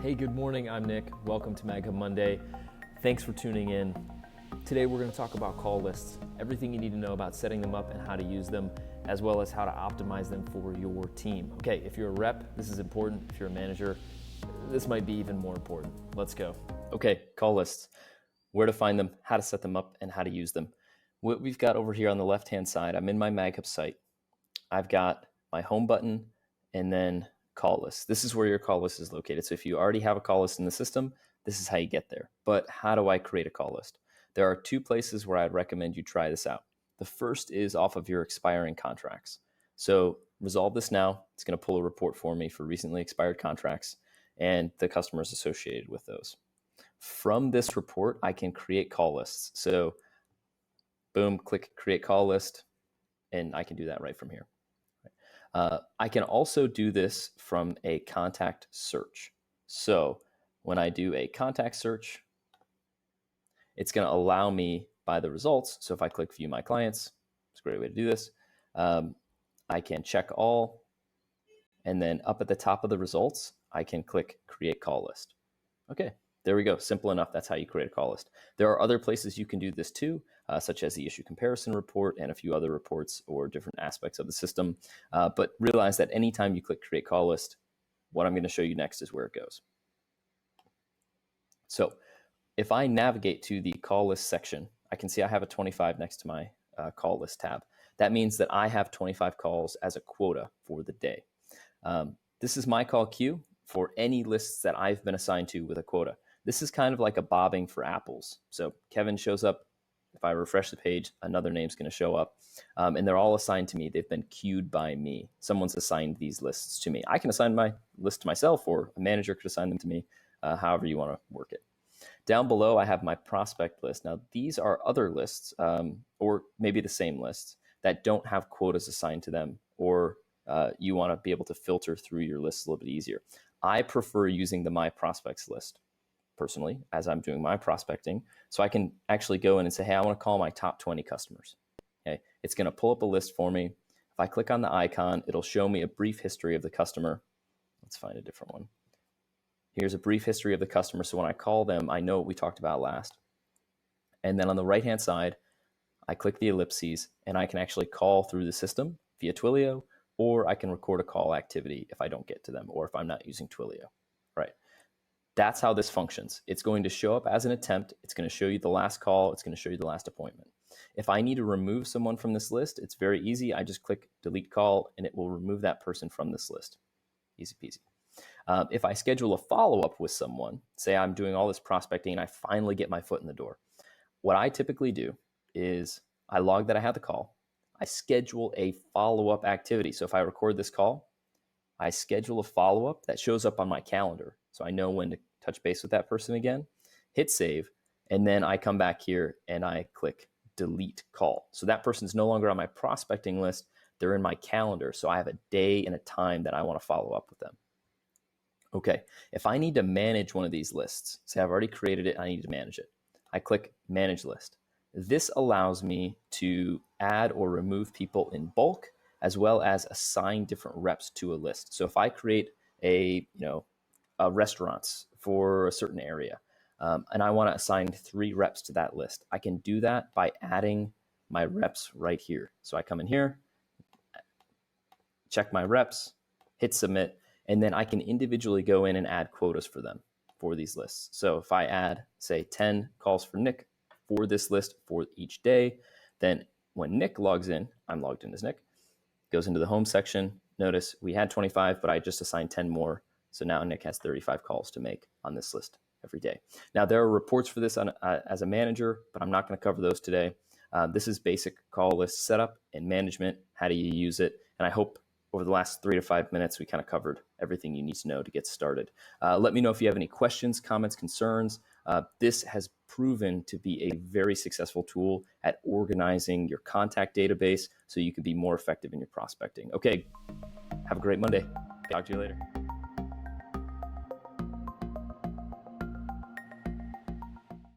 Hey, good morning. I'm Nick. Welcome to MagHub Monday. Thanks for tuning in. Today we're going to talk about call lists, everything you need to know about setting them up and how to use them, as well as how to optimize them for your team. Okay, if you're a rep, this is important. If you're a manager, this might be even more important. Let's go. Okay, call lists, where to find them, how to set them up, and how to use them. What we've got over here on the left-hand side, I'm in my MagHub site. I've got my home button and then call list. This is where your call list is located. So if you already have a call list in the system, this is how you get there. But how do I create a call list? There are two places where I'd recommend you try this out. The first is off of your expiring contracts. So resolve this now. It's going to pull a report for me for recently expired contracts and the customers associated with those. From this report, I can create call lists. So boom, click create call list, and I can do that right from here. I can also do this from a contact search. So when I do a contact search, it's going to allow me by the results. So if I click view my clients, it's a great way to do this. I can check all, and then up at the top of the results, I can click create call list. Okay, there we go. Simple enough. That's how you create a call list. There are other places you can do this too, such as the issue comparison report and a few other reports or different aspects of the system. But realize that anytime you click create call list, what I'm going to show you next is where it goes. So if I navigate to the call list section, I can see I have a 25 next to my call list tab. That means that I have 25 calls as a quota for the day. This is my call queue for any lists that I've been assigned to with a quota. This is kind of like a bobbing for apples. So Kevin shows up. If I refresh the page, another name's going to show up. And they're all assigned to me. They've been queued by me. Someone's assigned these lists to me. I can assign my list to myself, or a manager could assign them to me, however you want to work it. Down below, I have my prospect list. Now, these are other lists, or maybe the same lists, that don't have quotas assigned to them, or you want to be able to filter through your lists a little bit easier. I prefer using the My Prospects list, personally, as I'm doing my prospecting. So I can actually go in and say, hey, I want to call my top 20 customers. Okay, it's going to pull up a list for me. If I click on the icon, it'll show me a brief history of the customer. Let's find a different one. Here's a brief history of the customer. So when I call them, I know what we talked about last. And then on the right-hand side, I click the ellipses, and I can actually call through the system via Twilio, or I can record a call activity if I don't get to them, or if I'm not using Twilio, right? That's how this functions. It's going to show up as an attempt. It's going to show you the last call. It's going to show you the last appointment. If I need to remove someone from this list, it's very easy. I just click delete call, and it will remove that person from this list. Easy peasy. If I schedule a follow-up with someone, say I'm doing all this prospecting and I finally get my foot in the door, what I typically do is I log that I had the call. I schedule a follow-up activity. So if I record this call, I schedule a follow-up that shows up on my calendar. So I know when to touch base with that person again, hit save, and then I come back here and I click delete call. So that person's no longer on my prospecting list. They're in my calendar. So I have a day and a time that I want to follow up with them. Okay, if I need to manage one of these lists, say I've already created it, I need to manage it. I click manage list. This allows me to add or remove people in bulk, as well as assign different reps to a list. So if I create a restaurants for a certain area, and I want to assign 3 reps to that list, I can do that by adding my reps right here. So I come in here, check my reps, hit submit, and then I can individually go in and add quotas for them for these lists. So if I add, say, 10 calls for Nick for this list for each day, then when Nick logs in, I'm logged in as Nick, goes into the home section. Notice we had 25, but I just assigned 10 more. So now Nick has 35 calls to make on this list every day. Now, there are reports for this as a manager, but I'm not going to cover those today. This is basic call list setup and management. How do you use it? And I hope over the last 3 to 5 minutes, we kind of covered everything you need to know to get started. Let me know if you have any questions, comments, concerns. This has proven to be a very successful tool at organizing your contact database so you can be more effective in your prospecting. Okay, have a great Monday. Talk to you later.